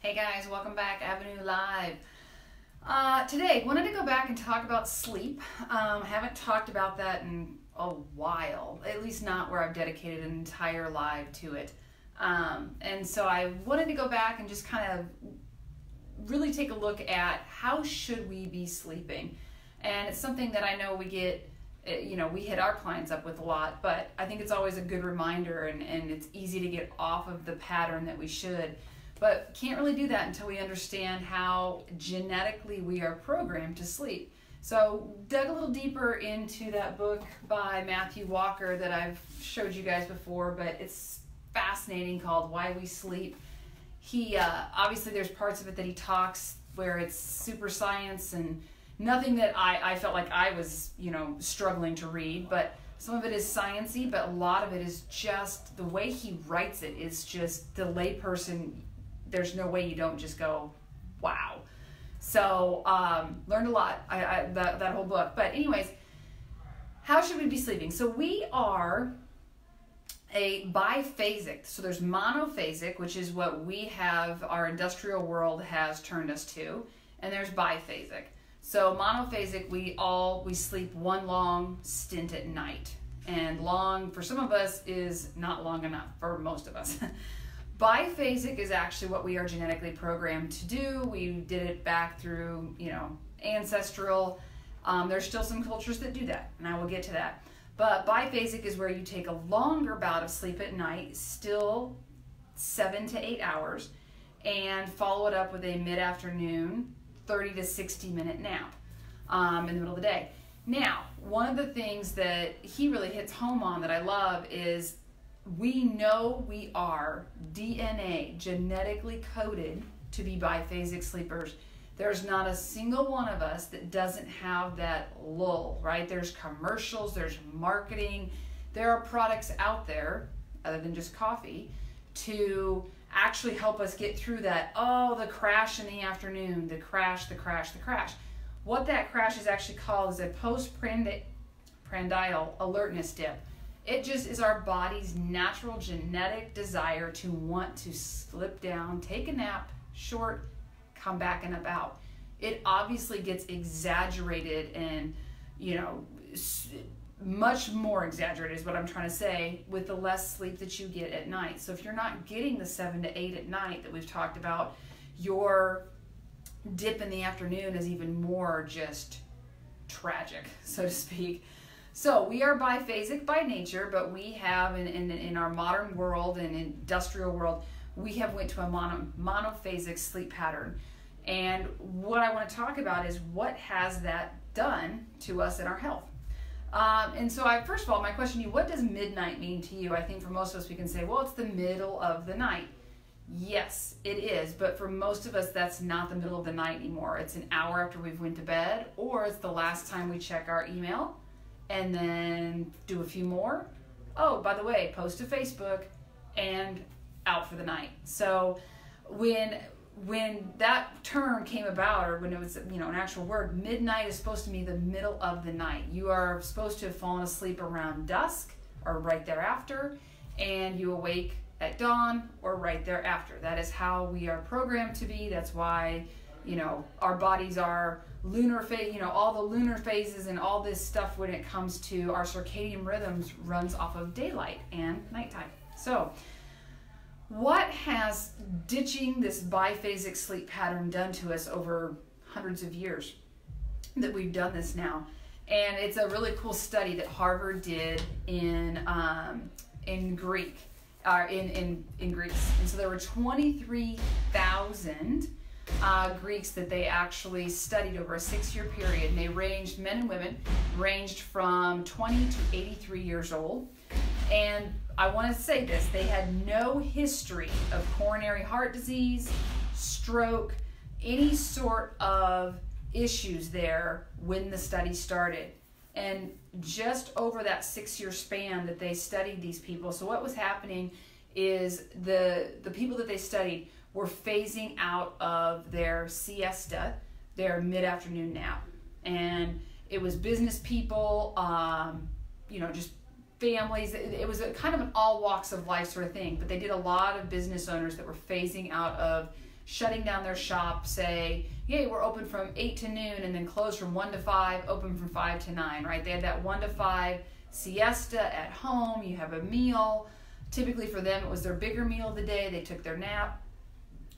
Hey guys, welcome back, Avenue Live. Today, wanted to go back and talk about sleep. Haven't talked about that in a while, at least not where I've dedicated an entire live to it. And so I wanted to go back and just kind of really take a look at how should we be sleeping. And it's something that I know we get, we hit our clients up with a lot, but I think it's always a good reminder and it's easy to get off of the pattern that we should. But can't really do that until we understand how genetically we are programmed to sleep. So dug a little deeper into that book by Matthew Walker that I've showed you guys before, but it's fascinating, called Why We Sleep. He obviously there's parts of it that he talks where it's super science and nothing that I felt like I was struggling to read, but some of it is sciencey, but a lot of it is just the way he writes it is just the layperson. There's no way you don't just go, wow. So learned a lot, that whole book. But anyways, how should we be sleeping? So we are a biphasic. So there's monophasic, which is what we have, our industrial world has turned us to. And there's biphasic. So monophasic, we sleep one long stint at night. And long, for some of us, is not long enough for most of us. Biphasic is actually what we are genetically programmed to do. We did it back through, ancestral. There's still some cultures that do that, and I will get to that. But biphasic is where you take a longer bout of sleep at night, still 7 to 8 hours, and follow it up with a mid-afternoon 30 to 60 minute nap in the middle of the day. Now, one of the things that he really hits home on that I love is we know we are DNA genetically coded to be biphasic sleepers. There's not a single one of us that doesn't have that lull, right? There's commercials, there's marketing, there are products out there, other than just coffee, to actually help us get through that, the crash in the afternoon, the crash. What that crash is actually called is a postprandial alertness dip. It just is our body's natural genetic desire to want to slip down, take a nap, short, come back and about. It obviously gets exaggerated and, much more exaggerated is what I'm trying to say with the less sleep that you get at night. So if you're not getting the 7 to 8 at night that we've talked about, your dip in the afternoon is even more just tragic, so to speak. So we are biphasic by nature, but we have in our modern world and industrial world, we have went to a monophasic sleep pattern. And what I want to talk about is what has that done to us in our health. And so first of all, my question to you, what does midnight mean to you? I think for most of us we can say, well, it's the middle of the night. Yes, it is, but for most of us that's not the middle of the night anymore. It's an hour after we've went to bed, or it's the last time we check our email, and then do a few more. Oh, by the way, post to Facebook and out for the night. So when that term came about, or when it was an actual word, midnight is supposed to be the middle of the night. You are supposed to have fallen asleep around dusk or right thereafter, and you awake at dawn or right thereafter. That is how we are programmed to be. That's why our bodies are lunar phase, all the lunar phases and all this stuff when it comes to our circadian rhythms runs off of daylight and nighttime. So what has ditching this biphasic sleep pattern done to us over hundreds of years that we've done this now? And it's a really cool study that Harvard did in Greek, in Greece. And so there were 23,000 Greeks that they actually studied over a 6-year period. And they ranged, men and women, ranged from 20 to 83 years old. And I want to say this, they had no history of coronary heart disease, stroke, any sort of issues there when the study started. And just over that 6-year span that they studied these people, so what was happening is the people that they studied were phasing out of their siesta, their mid-afternoon nap. And it was business people, just families. It was a kind of an all walks of life sort of thing, but they did a lot of business owners that were phasing out of shutting down their shop, say, yay, we're open from 8 to noon, and then close from 1 to 5, open from 5 to 9, right? They had that 1 to 5 siesta at home. You have a meal. Typically for them, it was their bigger meal of the day. They took their nap.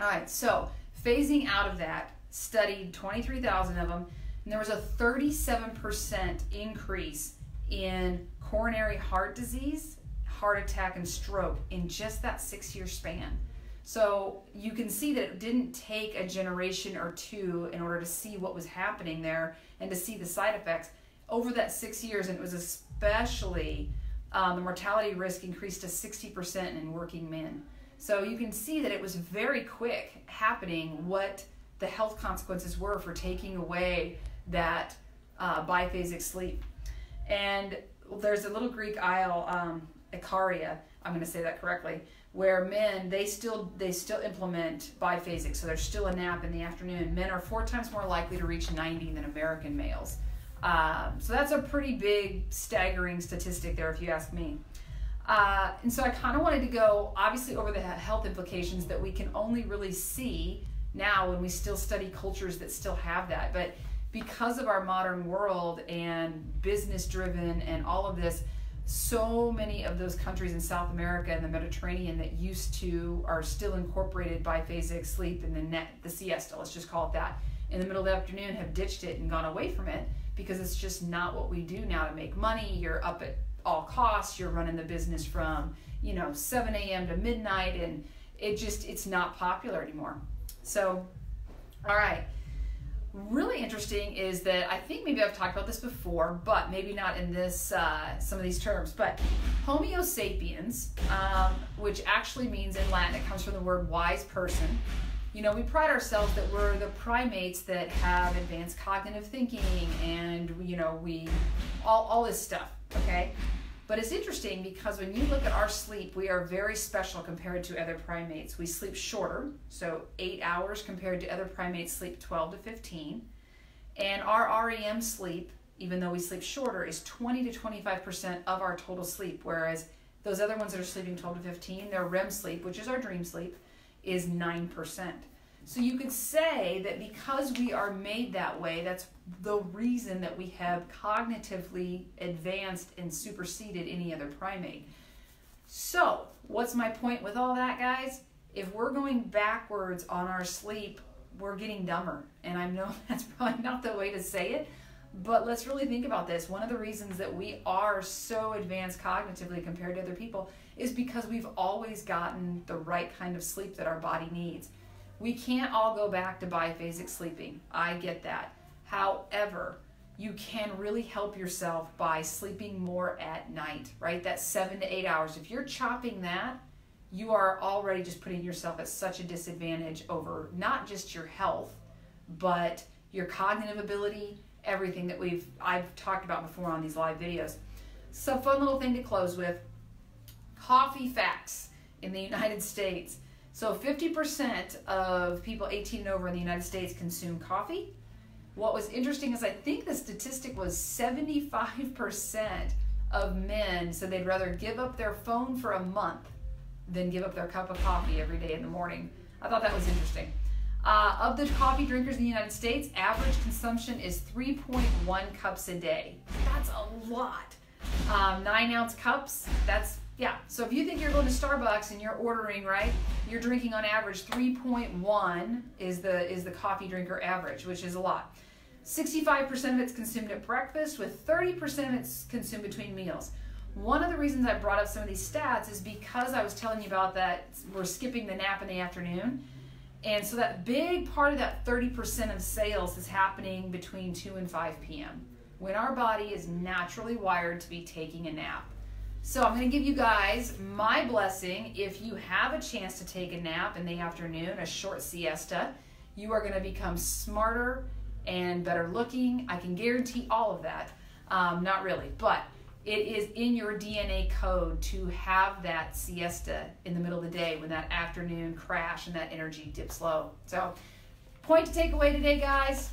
All right, so phasing out of that, studied 23,000 of them, and there was a 37% increase in coronary heart disease, heart attack, and stroke in just that 6-year span. So you can see that it didn't take a generation or two in order to see what was happening there and to see the side effects. Over that 6 years, and it was especially, the mortality risk increased to 60% in working men. So you can see that it was very quick happening what the health consequences were for taking away that biphasic sleep. And there's a little Greek isle, Icaria, I'm going to say that correctly, where men, they still implement biphasic, so there's still a nap in the afternoon. Men are 4 times more likely to reach 90 than American males. So that's a pretty big, staggering statistic there, if you ask me. And so I kind of wanted to go, obviously, over the health implications that we can only really see now when we still study cultures that still have that. But because of our modern world and business-driven and all of this, so many of those countries in South America and the Mediterranean that used to are still incorporated biphasic sleep and the siesta, let's just call it that, in the middle of the afternoon have ditched it and gone away from it because it's just not what we do now to make money. You're up at all costs, you're running the business from 7 a.m. to midnight, and it's not popular anymore. So, all right. Really interesting is that I think maybe I've talked about this before, but maybe not in this some of these terms. But Homeo sapiens, which actually means in Latin, it comes from the word wise person. We pride ourselves that we're the primates that have advanced cognitive thinking, and we all this stuff. Okay. But it's interesting because when you look at our sleep, we are very special compared to other primates. We sleep shorter, so 8 hours compared to other primates sleep 12 to 15. And our REM sleep, even though we sleep shorter, is 20 to 25% of our total sleep, whereas those other ones that are sleeping 12 to 15, their REM sleep, which is our dream sleep, is 9%. So you could say that because we are made that way, that's the reason that we have cognitively advanced and superseded any other primate. So what's my point with all that, guys? If we're going backwards on our sleep, we're getting dumber. And I know that's probably not the way to say it, but let's really think about this. One of the reasons that we are so advanced cognitively compared to other people is because we've always gotten the right kind of sleep that our body needs. We can't all go back to biphasic sleeping. I get that. However, you can really help yourself by sleeping more at night, right? That's 7 to 8 hours. If you're chopping that, you are already just putting yourself at such a disadvantage over not just your health, but your cognitive ability, everything that I've talked about before on these live videos. So fun little thing to close with, coffee facts in the United States. So 50% of people 18 and over in the United States consume coffee. What was interesting is I think the statistic was 75% of men said they'd rather give up their phone for a month than give up their cup of coffee every day in the morning. I thought that was interesting. Of the coffee drinkers in the United States, average consumption is 3.1 cups a day. That's a lot. 9-ounce cups, yeah, so if you think you're going to Starbucks and you're ordering, right, you're drinking on average 3.1 is the coffee drinker average, which is a lot. 65% of it's consumed at breakfast, with 30% of it's consumed between meals. One of the reasons I brought up some of these stats is because I was telling you about that we're skipping the nap in the afternoon. And so that big part of that 30% of sales is happening between 2 and 5 p.m. when our body is naturally wired to be taking a nap. So I'm going to give you guys my blessing. If you have a chance to take a nap in the afternoon, a short siesta, you are going to become smarter and better looking. I can guarantee all of that. Not really, but it is in your DNA code to have that siesta in the middle of the day when that afternoon crash and that energy dips low. So point to take away today, guys,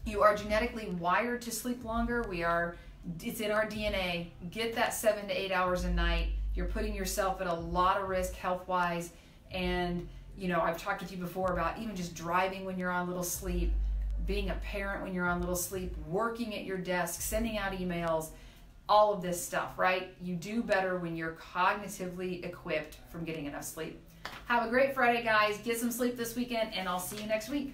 you are genetically wired to sleep longer. It's in our DNA. Get that 7 to 8 hours a night. You're putting yourself at a lot of risk health-wise, and You know, I've talked with you before about even just driving when you're on little sleep, being a parent when you're on little sleep, working at your desk, sending out emails, all of this stuff, right? You do better when you're cognitively equipped from getting enough sleep. Have a great Friday, guys. Get some sleep this weekend, and I'll see you next week.